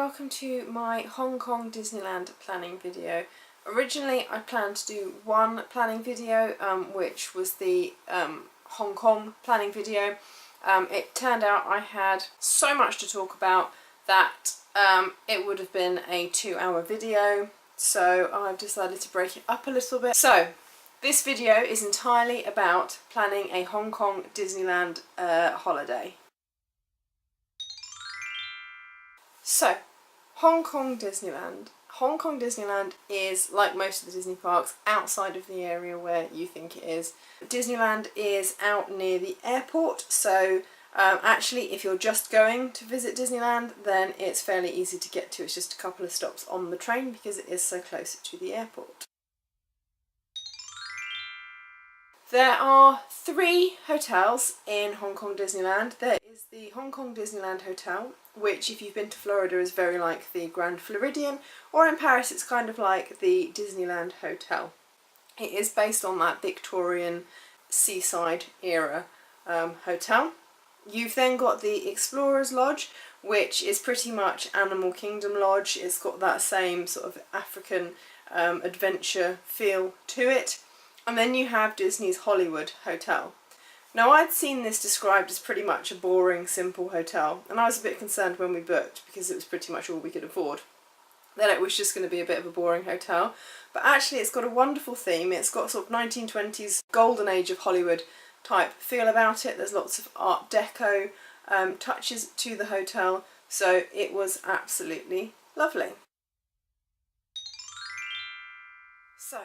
welcome to my Hong Kong Disneyland planning video. Originally I planned to do one planning video, which was the Hong Kong planning video. It turned out I had so much to talk about that it would have been a 2-hour video, so I've decided to break it up a little bit. So this video is entirely about planning a Hong Kong Disneyland holiday. So, Hong Kong Disneyland. Hong Kong Disneyland is, like most of the Disney parks, outside of the area where you think it is. Disneyland is out near the airport, so actually if you're just going to visit Disneyland, then it's fairly easy to get to. It's just a couple of stops on the train because it is so close to the airport. There are 3 hotels in Hong Kong Disneyland. There is the Hong Kong Disneyland Hotel, which if you've been to Florida is very like the Grand Floridian, or in Paris it's kind of like the Disneyland Hotel. It is based on that Victorian seaside era hotel. You've then got the Explorers Lodge, which is pretty much Animal Kingdom Lodge. It's got that same sort of African adventure feel to it. And then you have Disney's Hollywood Hotel. Now I'd seen this described as pretty much a boring, simple hotel, and I was a bit concerned when we booked because it was pretty much all we could afford. Then it was just going to be a bit of a boring hotel, but actually it's got a wonderful theme. It's got sort of 1920s golden age of Hollywood type feel about it. There's lots of Art Deco touches to the hotel, so it was absolutely lovely. So,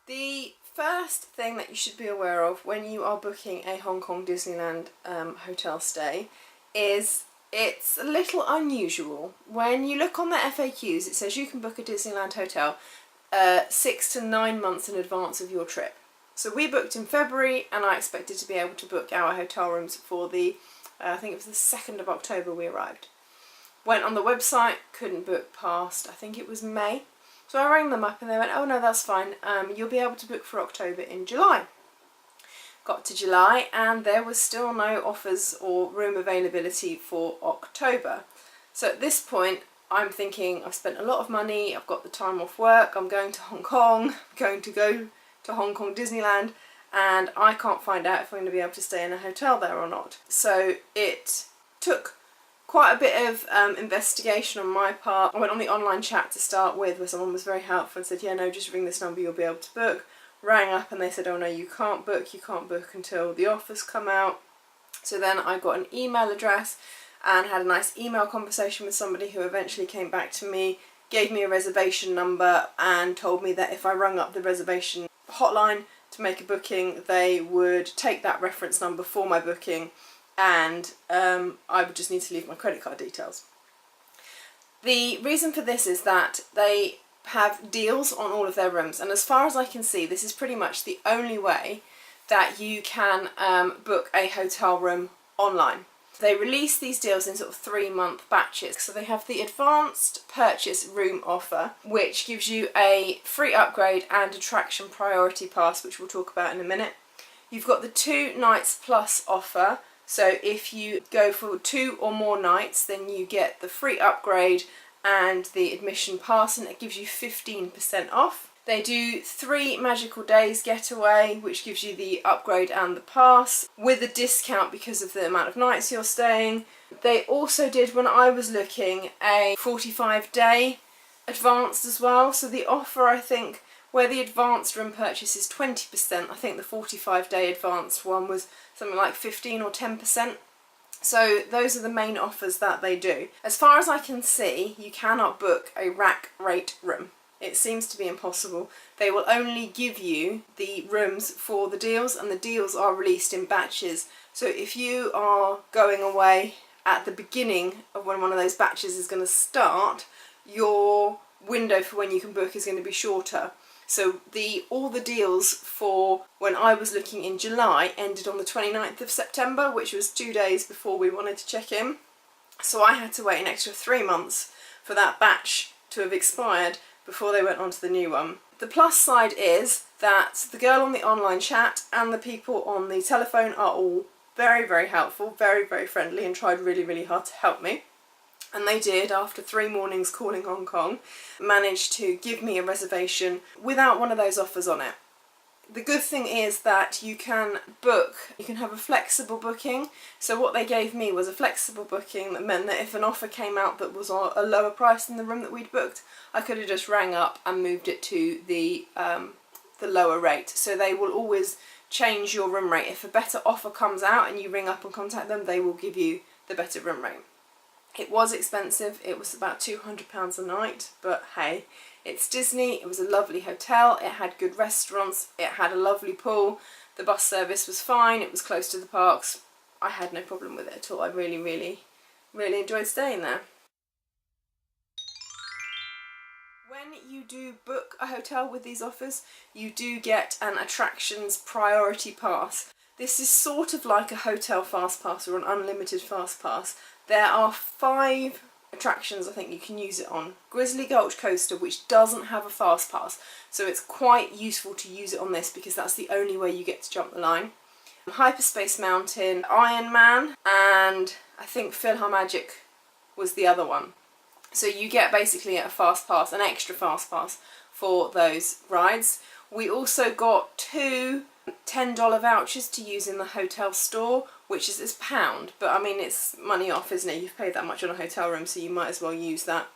the first thing that you should be aware of when you are booking a Hong Kong Disneyland hotel stay is it's a little unusual. When you look on the FAQs, it says you can book a Disneyland hotel 6 to 9 months in advance of your trip. So we booked in February and I expected to be able to book our hotel rooms for the, I think it was the 2nd of October we arrived. Went on the website, couldn't book past, I think it was May. So I rang them up and they went, oh no, that's fine, you'll be able to book for October in July. Got to July and there was still no offers or room availability for October. So at this point I'm thinking, I've spent a lot of money, I've got the time off work, I'm going to Hong Kong, I'm going to go to Hong Kong Disneyland, and I can't find out if I'm going to be able to stay in a hotel there or not. So it took quite a bit of investigation on my part. I went on the online chat to start with where someone was very helpful and said, yeah, no, just ring this number, you'll be able to book. Rang up and they said, oh no, you can't book until the offers come out. So then I got an email address and had a nice email conversation with somebody who eventually came back to me, gave me a reservation number and told me that if I rung up the reservation hotline to make a booking, they would take that reference number for my booking and I would just need to leave my credit card details. The reason for this is that they have deals on all of their rooms, and as far as I can see this is pretty much the only way that you can book a hotel room online. They release these deals in sort of 3-month batches. So they have the advanced purchase room offer, which gives you a free upgrade and attraction priority pass, which we'll talk about in a minute. You've got the 2 nights plus offer. So if you go for 2 or more nights, then you get the free upgrade and the admission pass, and it gives you 15% off. They do 3 magical days getaway, which gives you the upgrade and the pass, with a discount because of the amount of nights you're staying. They also did, when I was looking, a 45-day advanced as well. So the offer, I think, where the advanced room purchase is 20%, I think the 45-day advanced one was something like 15 or 10%. So those are the main offers that they do. As far as I can see, you cannot book a rack rate room. It seems to be impossible. They will only give you the rooms for the deals, and the deals are released in batches. So if you are going away at the beginning of when one of those batches is going to start, your window for when you can book is going to be shorter. So all the deals for when I was looking in July ended on the 29th of September, which was 2 days before we wanted to check in. So I had to wait an extra 3 months for that batch to have expired before they went on to the new one. The plus side is that the girl on the online chat and the people on the telephone are all very, very helpful, very, very friendly, and tried really, really hard to help me. And they did, after 3 mornings calling Hong Kong, manage to give me a reservation without one of those offers on it. The good thing is that you can book, you can have a flexible booking. So what they gave me was a flexible booking that meant that if an offer came out that was a lower price than the room that we'd booked, I could have just rang up and moved it to the lower rate. So they will always change your room rate. If a better offer comes out and you ring up and contact them, they will give you the better room rate. It was expensive, it was about £200 a night, but hey, it's Disney. It was a lovely hotel, it had good restaurants, it had a lovely pool, the bus service was fine, it was close to the parks. I had no problem with it at all. I really, really, really enjoyed staying there. When you do book a hotel with these offers, you do get an attractions priority pass. This is sort of like a hotel fast pass or an unlimited fast pass. There are 5 attractions I think you can use it on. Grizzly Gulch Coaster, which doesn't have a fast pass, so it's quite useful to use it on this because that's the only way you get to jump the line. Hyperspace Mountain, Iron Man, and I think PhilharMagic was the other one. So you get basically a fast pass, an extra fast pass for those rides. We also got 2 $10 vouchers to use in the hotel store, which is £1, but I mean it's money off, isn't it? You've paid that much on a hotel room, so you might as well use that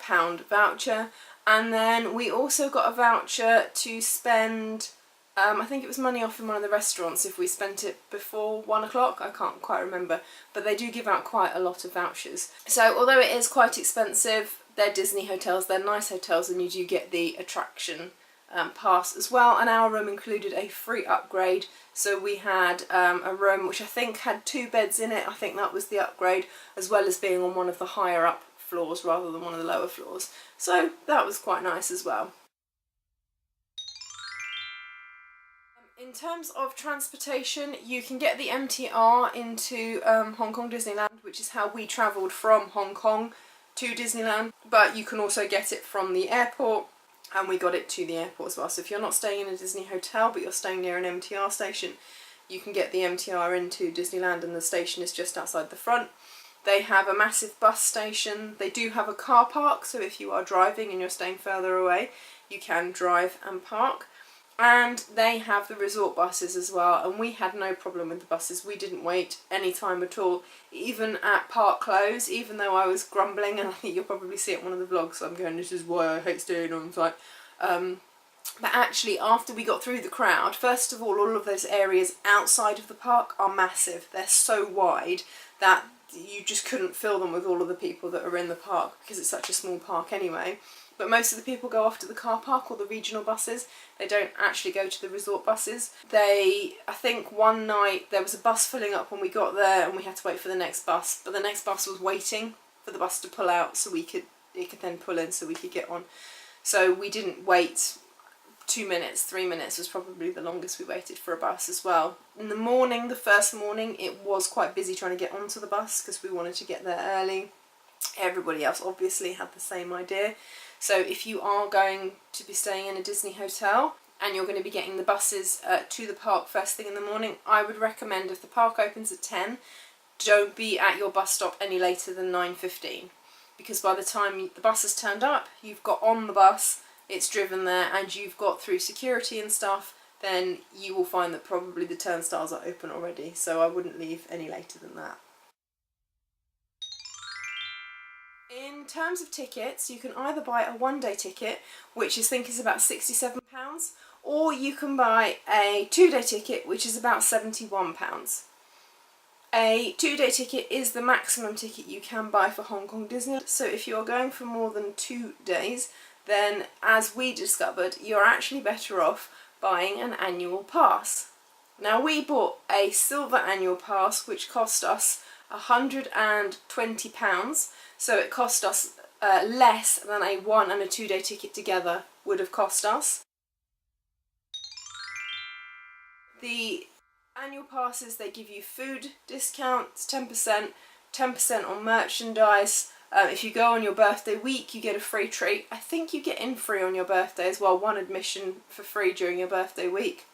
£1 voucher. And then we also got a voucher to spend, I think it was money off in one of the restaurants if we spent it before 1 o'clock, I can't quite remember, but they do give out quite a lot of vouchers. So although it is quite expensive, they're Disney hotels, they're nice hotels, and you do get the attraction pass as well. And our room included a free upgrade, so we had a room which I think had 2 beds in it. I think that was the upgrade, as well as being on one of the higher up floors rather than one of the lower floors, so that was quite nice as well. In terms of transportation, you can get the MTR into Hong Kong Disneyland, which is how we travelled from Hong Kong to Disneyland, but you can also get it from the airport, and we got it to the airport as well. So if you're not staying in a Disney hotel but you're staying near an MTR station, you can get the MTR into Disneyland, and the station is just outside the front. They have a massive bus station. They do have a car park, so if you are driving and you're staying further away, you can drive and park. And they have the resort buses as well, and we had no problem with the buses. We didn't wait any time at all, even at park close, even though I was grumbling, and I think you'll probably see it in one of the vlogs, so I'm going, this is why I hate staying on site. But actually, after we got through the crowd, first of all of those areas outside of the park are massive. They're so wide that you just couldn't fill them with all of the people that are in the park, because it's such a small park anyway. But most of the people go off to the car park or the regional buses. They don't actually go to the resort buses. I think one night there was a bus filling up when we got there, and we had to wait for the next bus, but the next bus was waiting for the bus to pull out so it could then pull in so we could get on. So we didn't wait 2 minutes, 3 minutes was probably the longest we waited for a bus as well. In the morning, the first morning, it was quite busy trying to get onto the bus because we wanted to get there early. Everybody else obviously had the same idea. So if you are going to be staying in a Disney hotel and you're going to be getting the buses to the park first thing in the morning, I would recommend, if the park opens at 10, don't be at your bus stop any later than 9:15, because by the time the bus has turned up, you've got on the bus, it's driven there, and you've got through security and stuff, then you will find that probably the turnstiles are open already, so I wouldn't leave any later than that. In terms of tickets, you can either buy a one-day ticket, which I think is about £67, or you can buy a 2-day ticket, which is about £71. A 2-day ticket is the maximum ticket you can buy for Hong Kong Disney, so if you're going for more than 2 days, then as we discovered, you're actually better off buying an annual pass. Now, we bought a silver annual pass, which cost us £120, so it cost us less than a 1 and a 2-day ticket together would have cost us. The annual passes, they give you food discounts, 10%, 10% on merchandise. If you go on your birthday week, you get a free treat. I think you get in free on your birthday as well, 1 admission for free during your birthday week.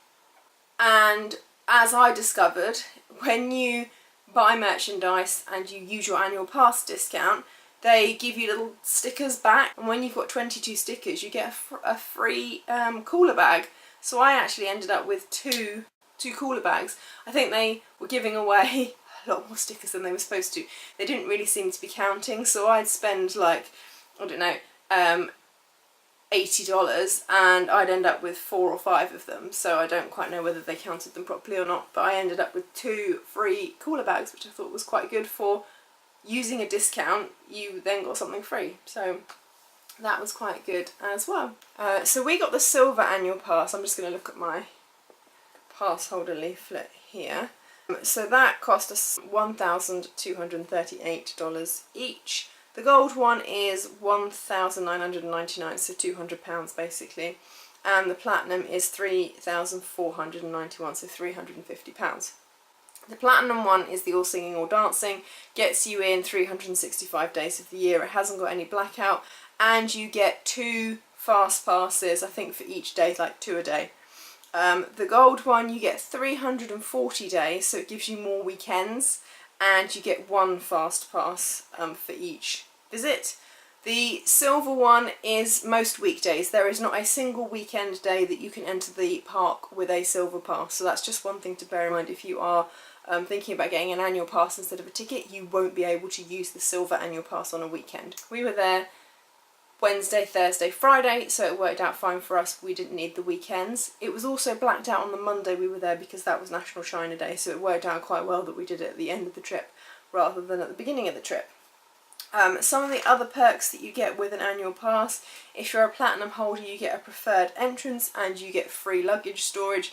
And as I discovered, when you buy merchandise and you use your annual pass discount, they give you little stickers back, and when you've got 22 stickers you get a free cooler bag. So I actually ended up with two cooler bags. I think they were giving away a lot more stickers than they were supposed to. They didn't really seem to be counting, so I'd spend like, I don't know, $80 and I'd end up with 4 or 5 of them, so I don't quite know whether they counted them properly or not, but I ended up with 2 free cooler bags, which I thought was quite good for using a discount. You then got something free, so that was quite good as well. So we got the silver annual pass. I'm just going to look at my pass holder leaflet here. So that cost us $1,238 each. The gold one is $1,999, so £200 basically, and the platinum is $3,491, so £350. The platinum one is the all singing, all dancing, gets you in 365 days of the year. It hasn't got any blackout, and you get 2 fast passes, I think for each day, like 2 a day. The gold one you get 340 days, so it gives you more weekends, and you get 1 fast pass for each visit. The silver one is most weekdays. There is not a single weekend day that you can enter the park with a silver pass, so that's just one thing to bear in mind. If you are thinking about getting an annual pass instead of a ticket, you won't be able to use the silver annual pass on a weekend. We were there Wednesday, Thursday, Friday, so it worked out fine for us. We didn't need the weekends. It was also blacked out on the Monday we were there because that was National China Day, so it worked out quite well that we did it at the end of the trip rather than at the beginning of the trip. Some of the other perks that you get with an annual pass: if you're a platinum holder you get a preferred entrance and you get free luggage storage.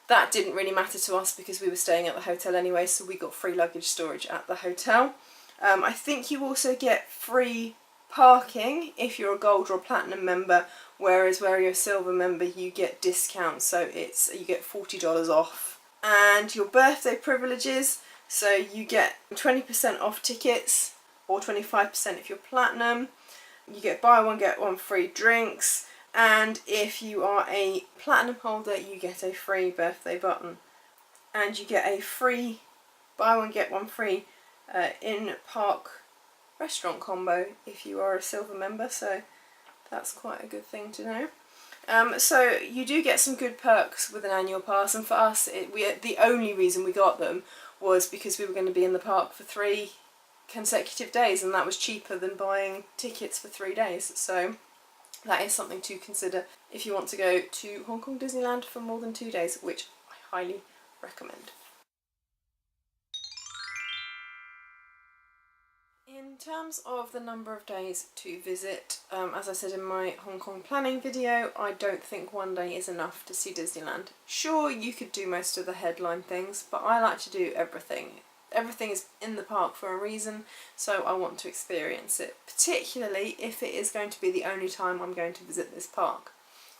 That didn't really matter to us because we were staying at the hotel anyway, so we got free luggage storage at the hotel. I think you also get free parking if you're a gold or a platinum member, whereas where you're a silver member you get discounts, so you get $40 off. And your birthday privileges, so you get 20% off tickets or 25% if you're platinum. You get buy one get one free drinks, and if you are a platinum holder you get a free birthday button, and you get a free buy one get one free in park restaurant combo if you are a silver member, so that's quite a good thing to know. So you do get some good perks with an annual pass, and for us the only reason we got them was because we were going to be in the park for 3 consecutive days, and that was cheaper than buying tickets for 3 days, so that is something to consider if you want to go to Hong Kong Disneyland for more than 2 days, which I highly recommend. In terms of the number of days to visit, as I said in my Hong Kong planning video, I don't think 1 day is enough to see Disneyland. Sure, you could do most of the headline things, but I like to do everything. Everything is in the park for a reason, so I want to experience it, particularly if it is going to be the only time I'm going to visit this park.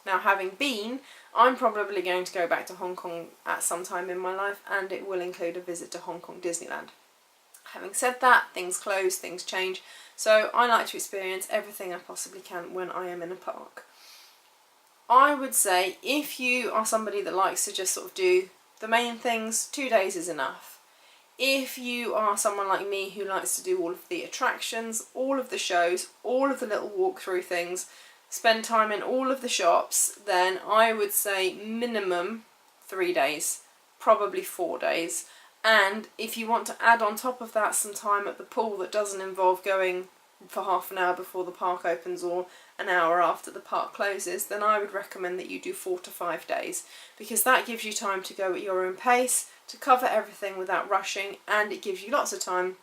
Now, having been, I'm probably going to go back to Hong Kong at some time in my life, and it will include a visit to Hong Kong Disneyland. Having said that, things close, things change, so I like to experience everything I possibly can when I am in a park. I would say if you are somebody that likes to just sort of do the main things, 2 days is enough. If you are someone like me who likes to do all of the attractions, all of the shows, all of the little walkthrough things, spend time in all of the shops, then I would say minimum 3 days, probably 4 days. And if you want to add on top of that some time at the pool that doesn't involve going for half an hour before the park opens or an hour after the park closes, then I would recommend that you do 4 to 5 days, because that gives you time to go at your own pace, to cover everything without rushing, and it gives you lots of time,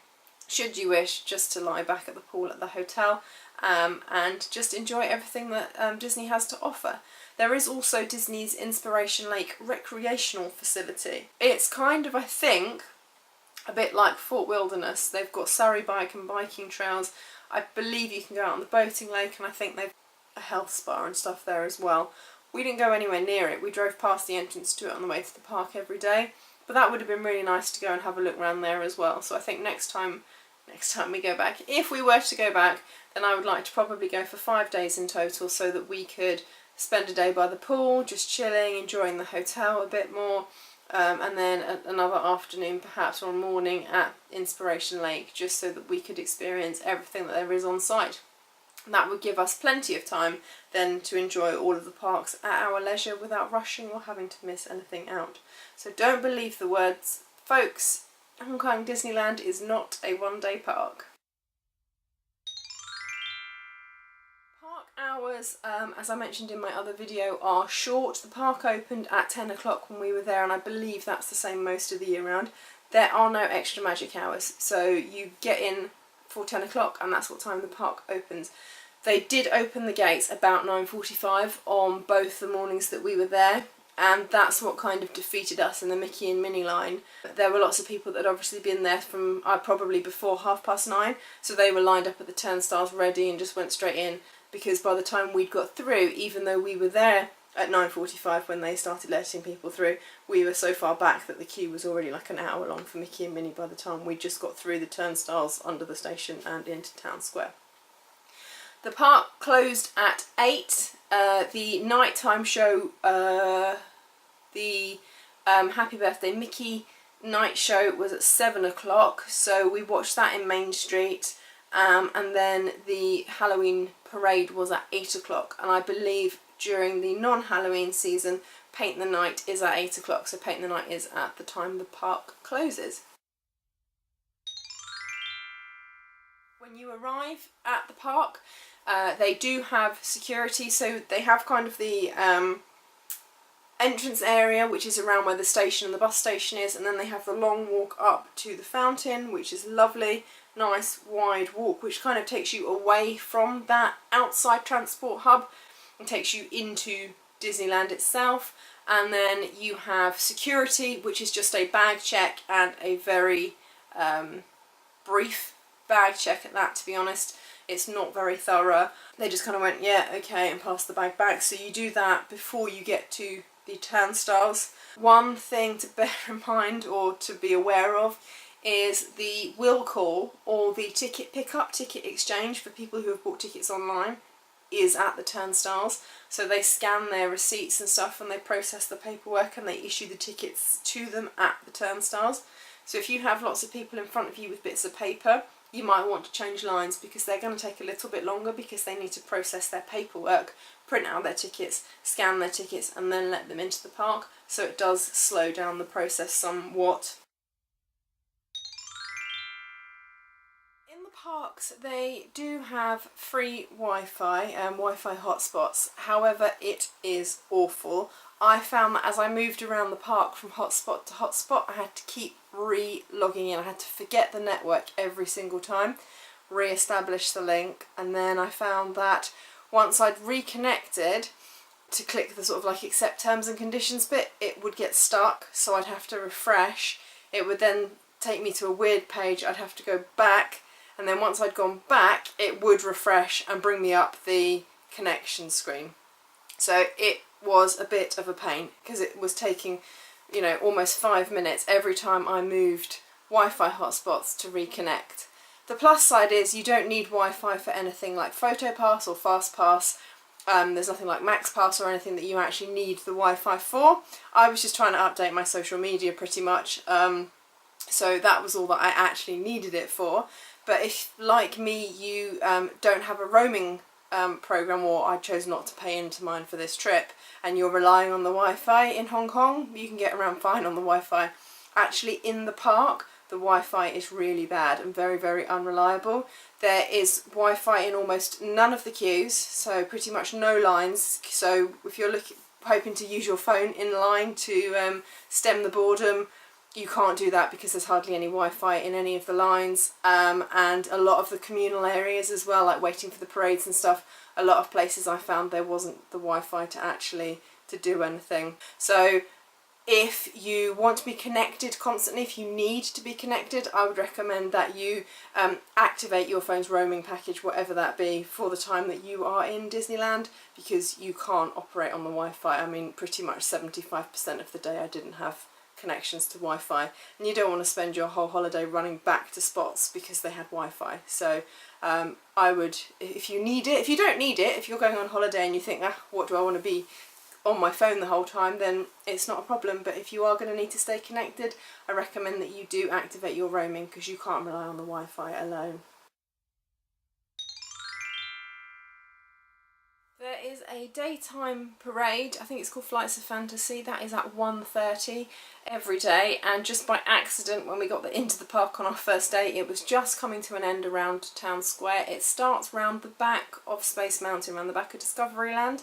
should you wish, just to lie back at the pool at the hotel and just enjoy everything that Disney has to offer. There is also Disney's Inspiration Lake recreational facility. It's kind of, I think, a bit like Fort Wilderness. They've got Surrey bike and biking trails. I believe you can go out on the boating lake, and I think they've a health spa and stuff there as well. We didn't go anywhere near it. We drove past the entrance to it on the way to the park every day, but that would have been really nice to go and have a look around there as well. So I think next time we go back, if we were to go back, then I would like to probably go for 5 days in total, so that we could spend a day by the pool, just chilling, enjoying the hotel a bit more, and then another afternoon perhaps, or a morning at Inspiration Lake, just so that we could experience everything that there is on site. That would give us plenty of time then to enjoy all of the parks at our leisure without rushing or having to miss anything out. So don't believe the words, folks. Hong Kong Disneyland is not a one-day park. Park hours, as I mentioned in my other video, are short. The park opened at 10 o'clock when we were there, and I believe that's the same most of the year round. There are no extra magic hours, so you get in for 10 o'clock and that's what time the park opens. They did open the gates about 9:45 on both the mornings that we were there, and that's what kind of defeated us in the Mickey and Minnie line. There were lots of people that had obviously been there from probably before 9:30, so they were lined up at the turnstiles ready and just went straight in, because by the time we'd got through, even though we were there at 9:45 when they started letting people through, we were so far back that the queue was already like an hour long for Mickey and Minnie by the time we just got through the turnstiles under the station and into Town Square. The park closed at 8. The nighttime show, the Happy Birthday Mickey night show, was at 7 o'clock, so we watched that in Main Street, and then the Halloween parade was at 8 o'clock, and I believe during the non-Halloween season, Paint the Night is at 8 o'clock, so Paint the Night is at the time the park closes. When you arrive at the park, they do have security, so they have kind of the entrance area, which is around where the station and the bus station is, and then they have the long walk up to the fountain, which is lovely, nice wide walk, which kind of takes you away from that outside transport hub and takes you into Disneyland itself. And then you have security, which is just a bag check, and a very brief bag check at that, to be honest. It's not very thorough. They just kind of went, yeah, okay, and passed the bag back. So you do that before you get to the turnstiles. One thing to bear in mind, or to be aware of, is the will call, or the ticket pickup, ticket exchange for people who have bought tickets online, is at the turnstiles. So they scan their receipts and stuff, and they process the paperwork, and they issue the tickets to them at the turnstiles. So if you have lots of people in front of you with bits of paper, you might want to change lines, because they're going to take a little bit longer, because they need to process their paperwork, print out their tickets, scan their tickets, and then let them into the park. So it does slow down the process somewhat. In the parks, they do have free Wi-Fi and Wi-Fi hotspots. However, it is awful. I found that as I moved around the park from hotspot to hotspot, I had to keep re-logging in. I had to forget the network every single time, re-establish the link, and then I found that once I'd reconnected to click the sort of like accept terms and conditions bit, it would get stuck, so I'd have to refresh. It would then take me to a weird page. I'd have to go back, and then once I'd gone back, it would refresh and bring me up the connection screen. So it was a bit of a pain, because it was taking, you know, almost 5 minutes every time I moved Wi-Fi hotspots to reconnect. The plus side is you don't need Wi-Fi for anything like PhotoPass or FastPass. There's nothing like MaxPass or anything that you actually need the Wi-Fi for. I was just trying to update my social media pretty much, so that was all that I actually needed it for. But if, like me, you don't have a roaming program, or I chose not to pay into mine for this trip, and you're relying on the Wi-Fi in Hong Kong, you can get around fine on the Wi-Fi. Actually, in the park, the Wi-Fi is really bad and very, very unreliable. There is Wi-Fi in almost none of the queues, so pretty much no lines. So if you're hoping to use your phone in line to stem the boredom, you can't do that, because there's hardly any Wi-Fi in any of the lines, and a lot of the communal areas as well, like waiting for the parades and stuff, a lot of places I found there wasn't the Wi-Fi to do anything. So if you want to be connected constantly, if you need to be connected, I would recommend that you activate your phone's roaming package, whatever that be, for the time that you are in Disneyland, because you can't operate on the Wi-Fi. I mean, pretty much 75% of the day I didn't have connections to Wi-Fi, and you don't want to spend your whole holiday running back to spots because they had Wi-Fi. So I would, if you need it, if you don't need it, if you're going on holiday and you think, what do I want to be on my phone the whole time, then it's not a problem. But if you are going to need to stay connected, I recommend that you do activate your roaming, because you can't rely on the Wi-Fi alone. There is a daytime parade, I think it's called Flights of Fantasy, that is at 1:30 every day, and just by accident when we got into the park on our first day, it was just coming to an end around Town Square. It starts round the back of Space Mountain, around the back of Discoveryland,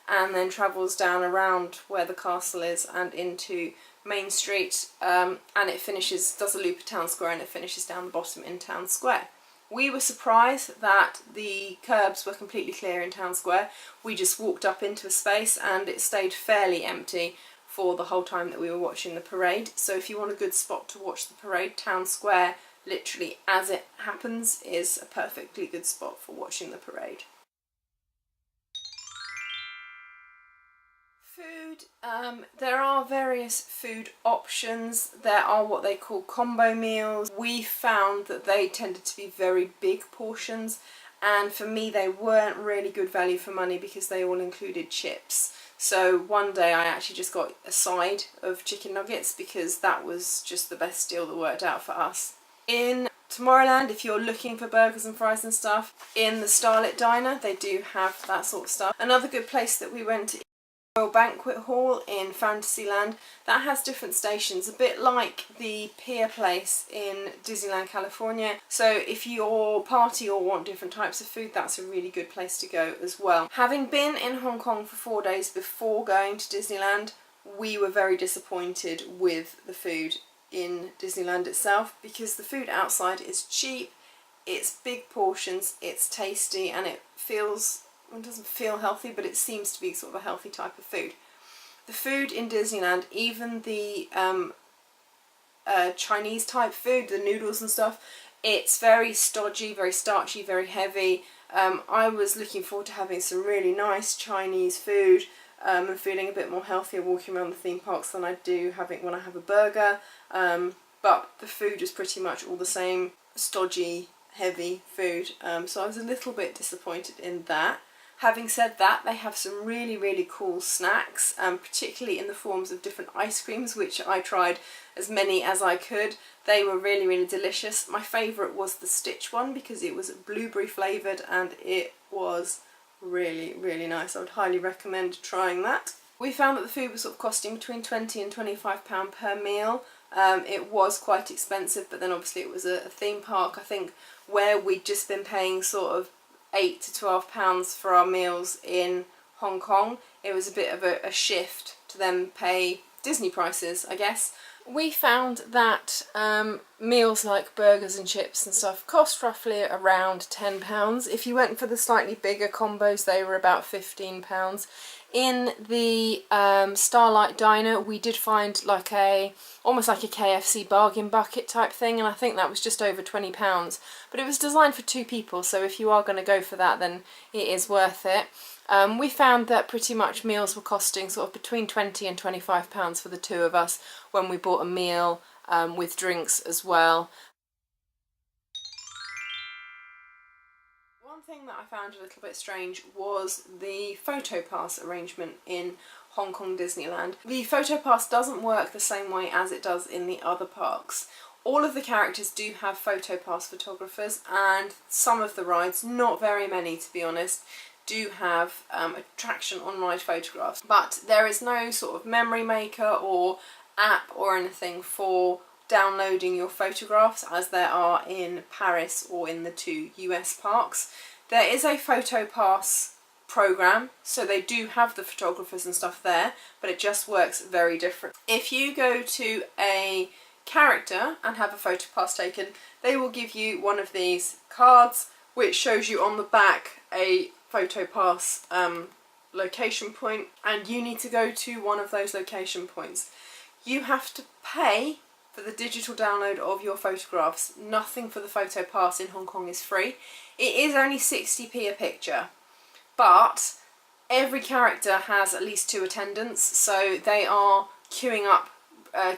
and then travels down around where the castle is and into Main Street, and it finishes, does a loop of Town Square, and it finishes down the bottom in Town Square. We were surprised that the curbs were completely clear in Town Square. We just walked up into a space and it stayed fairly empty for the whole time that we were watching the parade. So if you want a good spot to watch the parade, Town Square, literally as it happens, is a perfectly good spot for watching the parade. Food, there are various food options. There are what they call combo meals. We found that they tended to be very big portions, and for me they weren't really good value for money because they all included chips. So one day I actually just got a side of chicken nuggets because that was just the best deal that worked out for us. In Tomorrowland, if you're looking for burgers and fries and stuff, in the Starlit Diner they do have that sort of stuff. Another good place that we went to, Banquet Hall in Fantasyland, that has different stations, a bit like the Pier Place in Disneyland California. So if you're party or want different types of food, that's a really good place to go as well. Having been in Hong Kong for 4 days before going to Disneyland, we were very disappointed with the food in Disneyland itself, because the food outside is cheap, it's big portions, it's tasty, and it doesn't feel healthy, but it seems to be sort of a healthy type of food. The food in Disneyland, even the Chinese type food, the noodles and stuff, it's very stodgy, very starchy, very heavy. I was looking forward to having some really nice Chinese food and feeling a bit more healthier walking around the theme parks than I do when I have a burger. But the food is pretty much all the same, stodgy, heavy food. So I was a little bit disappointed in that. Having said that, they have some really, really cool snacks, particularly in the forms of different ice creams, which I tried as many as I could. They were really, really delicious. My favourite was the Stitch one because it was blueberry flavoured and it was really, really nice. I would highly recommend trying that. We found that the food was sort of costing between £20 and £25 per meal. It was quite expensive, but then obviously it was a theme park. I think where we'd just been paying sort of £8 to £12 for our meals in Hong Kong, it was a bit of a shift to then pay Disney prices, I guess. We found that meals like burgers and chips and stuff cost roughly around £10. If you went for the slightly bigger combos, they were about £15. In the Starlight Diner, we did find almost like a KFC bargain bucket type thing, and I think that was just over £20. But it was designed for 2 people, so if you are going to go for that, then it is worth it. We found that pretty much meals were costing sort of between £20 and £25 for the 2 of us when we bought a meal with drinks as well. One thing that I found a little bit strange was the PhotoPass arrangement in Hong Kong Disneyland. The PhotoPass doesn't work the same way as it does in the other parks. All of the characters do have PhotoPass photographers, and some of the rides, not very many to be honest, do have attraction on-ride photographs, but there is no sort of memory maker or app or anything for downloading your photographs as there are in Paris or in the 2 US parks. There is a PhotoPass program, so they do have the photographers and stuff there, but it just works very different. If you go to a character and have a PhotoPass taken, they will give you one of these cards which shows you on the back a PhotoPass location point, and you need to go to one of those location points. You have to pay for the digital download of your photographs. Nothing for the PhotoPass in Hong Kong is free. It is only 60p a picture, but every character has at least 2 attendants, so they are queuing up,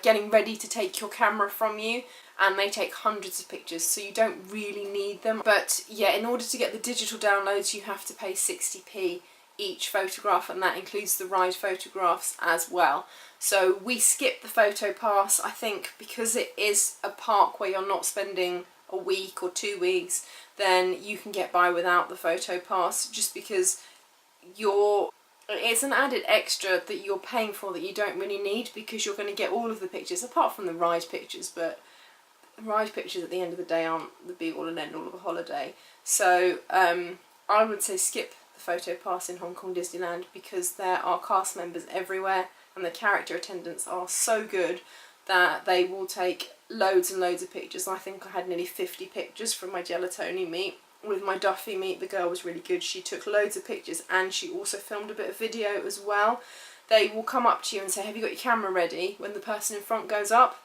getting ready to take your camera from you, and they take hundreds of pictures, so you don't really need them. But yeah, in order to get the digital downloads, you have to pay 60p each photograph, and that includes the ride photographs as well. So we skip the PhotoPass, I think, because it is a park where you're not spending a week or 2 weeks, then you can get by without the PhotoPass, just because it's an added extra that you're paying for that you don't really need, because you're going to get all of the pictures, apart from the ride pictures, but ride pictures at the end of the day aren't the be all and end all of a holiday. So I would say skip the PhotoPass in Hong Kong Disneyland, because there are cast members everywhere and the character attendants are so good that they will take loads and loads of pictures. I think I had nearly 50 pictures from my gelatoni meet. With my Duffy meet, the girl was really good. She took loads of pictures and she also filmed a bit of video as well. They will come up to you and say, have you got your camera ready? When the person in front goes up,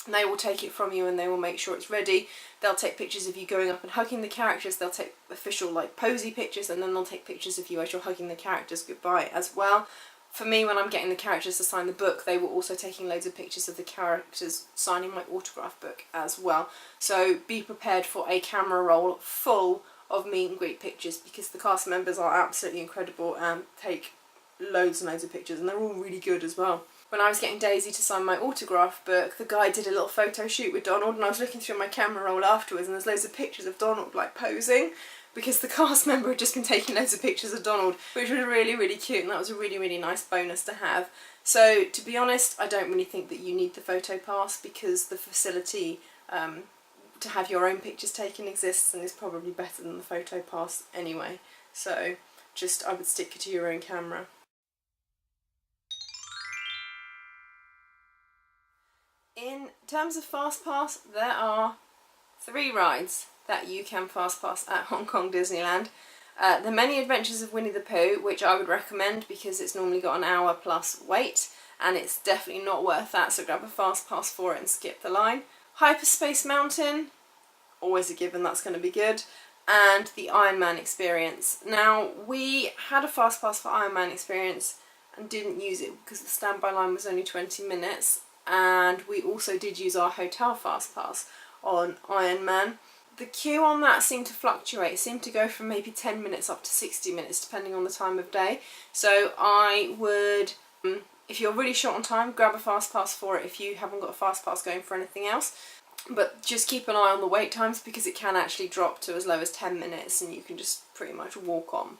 and they will take it from you and they will make sure it's ready. They'll take pictures of you going up and hugging the characters. They'll take official like posy pictures, and then they'll take pictures of you as you're hugging the characters goodbye as well. For me, when I'm getting the characters to sign the book, they were also taking loads of pictures of the characters signing my autograph book as well. So be prepared for a camera roll full of meet and greet pictures, because the cast members are absolutely incredible and take loads and loads of pictures, and they're all really good as well. When I was getting Daisy to sign my autograph book, the guy did a little photo shoot with Donald, and I was looking through my camera roll afterwards, and there's loads of pictures of Donald like posing, because the cast member had just been taking loads of pictures of Donald, which was really, really cute, and that was a really, really nice bonus to have. So to be honest, I don't really think that you need the PhotoPass, because the facility to have your own pictures taken exists and is probably better than the PhotoPass anyway. So just, I would stick to your own camera. In terms of FastPass, there are 3 rides that you can FastPass at Hong Kong Disneyland. The Many Adventures of Winnie the Pooh, which I would recommend because it's normally got an hour plus wait, and it's definitely not worth that, so grab a FastPass for it and skip the line. Hyperspace Mountain, always a given, that's going to be good. And the Iron Man Experience. Now, we had a FastPass for Iron Man Experience and didn't use it because the standby line was only 20 minutes. And we also did use our hotel FastPass on Iron Man. The queue on that seemed to fluctuate. It seemed to go from maybe 10 minutes up to 60 minutes depending on the time of day. So I would, if you're really short on time, grab a FastPass for it if you haven't got a FastPass going for anything else. But just keep an eye on the wait times, because it can actually drop to as low as 10 minutes and you can just pretty much walk on.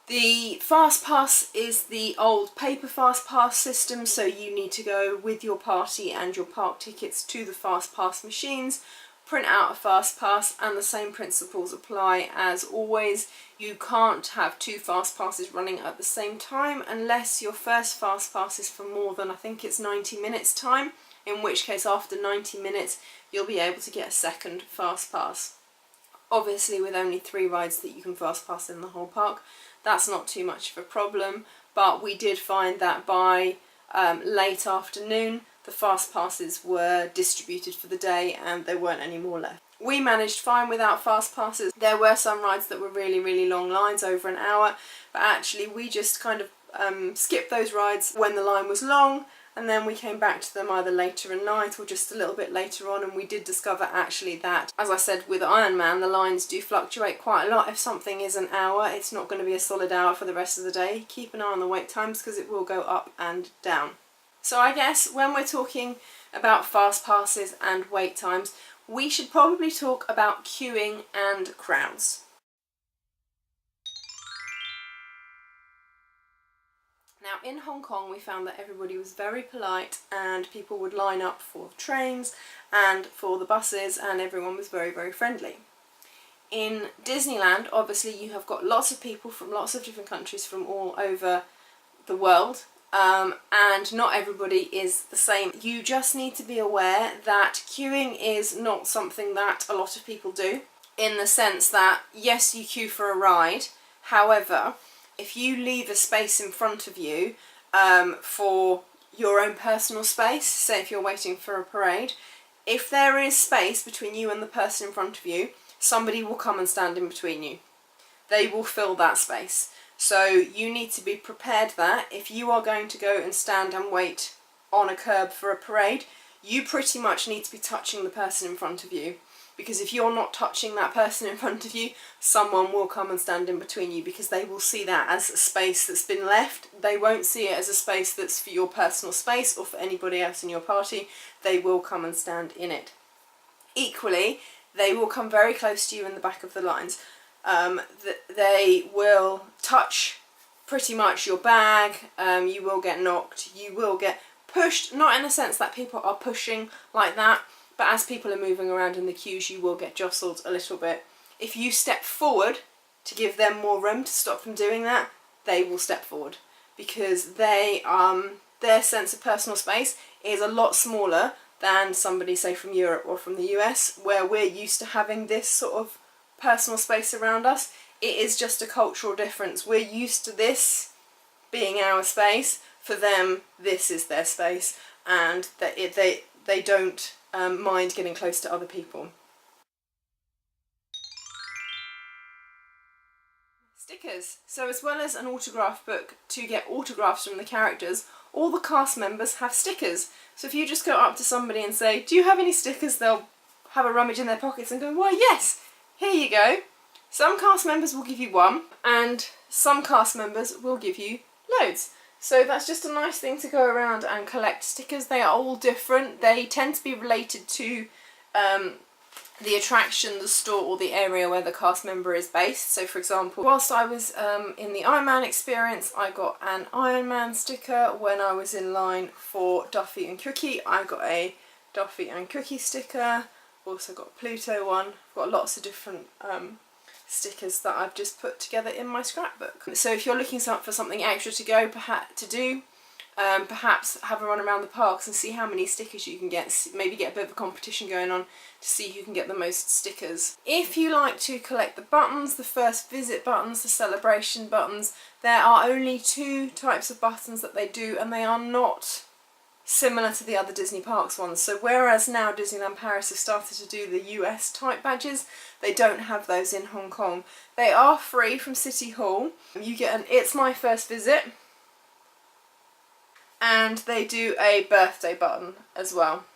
The FastPass is the old paper FastPass system, so you need to go with your party and your park tickets to the FastPass machines, print out a FastPass, and the same principles apply as always. You can't have 2 FastPasses running at the same time unless your first FastPass is for more than, I think it's 90 minutes time, in which case after 90 minutes you'll be able to get a second FastPass. Obviously with only 3 rides that you can FastPass in the whole park, that's not too much of a problem, but we did find that by late afternoon the FastPasses were distributed for the day and there weren't any more left. We managed fine without FastPasses. There were some rides that were really, really long lines, over an hour, but actually we just kind of skipped those rides when the line was long, and then we came back to them either later at night or just a little bit later on, and we did discover actually that, as I said with Iron Man, the lines do fluctuate quite a lot. If something is an hour, it's not going to be a solid hour for the rest of the day. Keep an eye on the wait times because it will go up and down. So I guess when we're talking about fast passes and wait times, we should probably talk about queuing and crowds. Now in Hong Kong we found that everybody was very polite and people would line up for trains and for the buses, and everyone was very, very friendly. In Disneyland obviously you have got lots of people from lots of different countries from all over the world, and not everybody is the same. You just need to be aware that queuing is not something that a lot of people do, in the sense that yes, you queue for a ride, however if you leave a space in front of you for your own personal space, say if you're waiting for a parade, if there is space between you and the person in front of you, somebody will come and stand in between you. They will fill that space. So you need to be prepared that if you are going to go and stand and wait on a curb for a parade, you pretty much need to be touching the person in front of you. because if you're not touching that person in front of you, someone will come and stand in between you, because they will see that as a space that's been left. They won't see it as a space that's for your personal space or for anybody else in your party. They will come and stand in it. Equally, they will come very close to you in the back of the lines. They will touch pretty much your bag. You will get knocked, you will get pushed, not in the sense that people are pushing like that, but as people are moving around in the queues, you will get jostled a little bit. If you step forward to give them more room to stop from doing that, they will step forward, because their sense of personal space is a lot smaller than somebody, say, from Europe or from the US, where we're used to having this sort of personal space around us. It is just a cultural difference. We're used to this being our space. For them, this is their space, and they don't mind getting close to other people. Stickers. So as well as an autograph book to get autographs from the characters, all the cast members have stickers. So if you just go up to somebody and say, do you have any stickers? They'll have a rummage in their pockets and go, why yes, here you go. Some cast members will give you one, and some cast members will give you loads. So that's just a nice thing to go around and collect stickers. They are all different. They tend to be related to the attraction, the store, or the area where the cast member is based. So for example, whilst I was in the Iron Man experience, I got an Iron Man sticker. When I was in line for Duffy and Cookie, I got a Duffy and Cookie sticker. Also got a Pluto one. I've got lots of different stickers that I've just put together in my scrapbook. So if you're looking for something extra to go, perhaps have a run around the parks and see how many stickers you can get. Maybe get a bit of a competition going on to see who can get the most stickers. If you like to collect the buttons, the first visit buttons, the celebration buttons, there are only 2 types of buttons that they do, and they are not similar to the other Disney Parks ones. So whereas now Disneyland Paris has started to do the US type badges, they don't have those in Hong Kong. They are free from City Hall. You get an It's My First Visit, and they do a birthday button as well.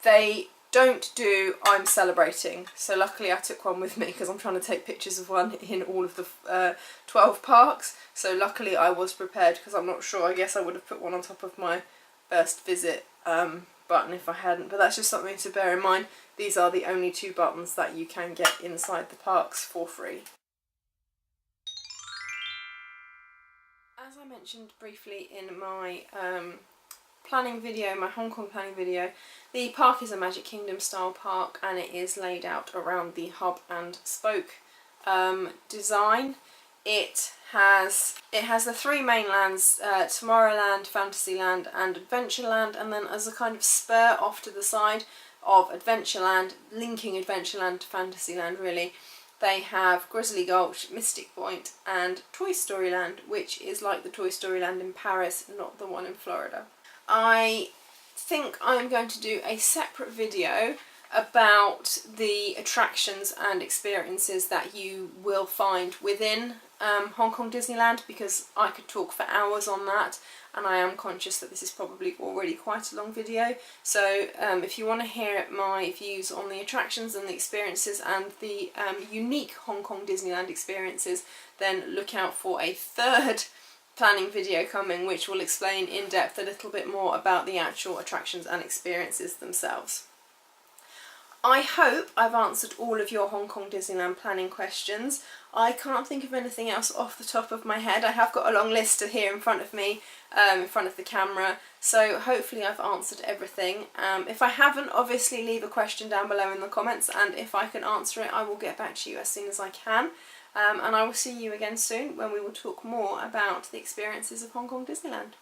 They don't do I'm celebrating, so luckily I took one with me because I'm trying to take pictures of one in all of the 12 parks. So luckily I was prepared, because I'm not sure, I guess I would have put one on top of my first visit button if I hadn't, but that's just something to bear in mind. These are the only 2 buttons that you can get inside the parks for free. As I mentioned briefly in my planning video, my Hong Kong planning video, the park is a Magic Kingdom style park, and it is laid out around the hub and spoke design. It has the 3 main lands, Tomorrowland, Fantasyland and Adventureland, and then as a kind of spur off to the side of Adventureland, linking Adventureland to Fantasyland really, they have Grizzly Gulch, Mystic Point and Toy Story Land, which is like the Toy Story Land in Paris, not the one in Florida. I think I'm going to do a separate video about the attractions and experiences that you will find within Hong Kong Disneyland, because I could talk for hours on that, and I am conscious that this is probably already quite a long video. So if you want to hear my views on the attractions and the experiences and the unique Hong Kong Disneyland experiences, then look out for a 3rd planning video coming, which will explain in depth a little bit more about the actual attractions and experiences themselves. I hope I've answered all of your Hong Kong Disneyland planning questions. I can't think of anything else off the top of my head. I have got a long list here in front of me, in front of the camera, so hopefully I've answered everything. If I haven't, obviously leave a question down below in the comments, and if I can answer it I will get back to you as soon as I can. And I will see you again soon when we will talk more about the experiences of Hong Kong Disneyland.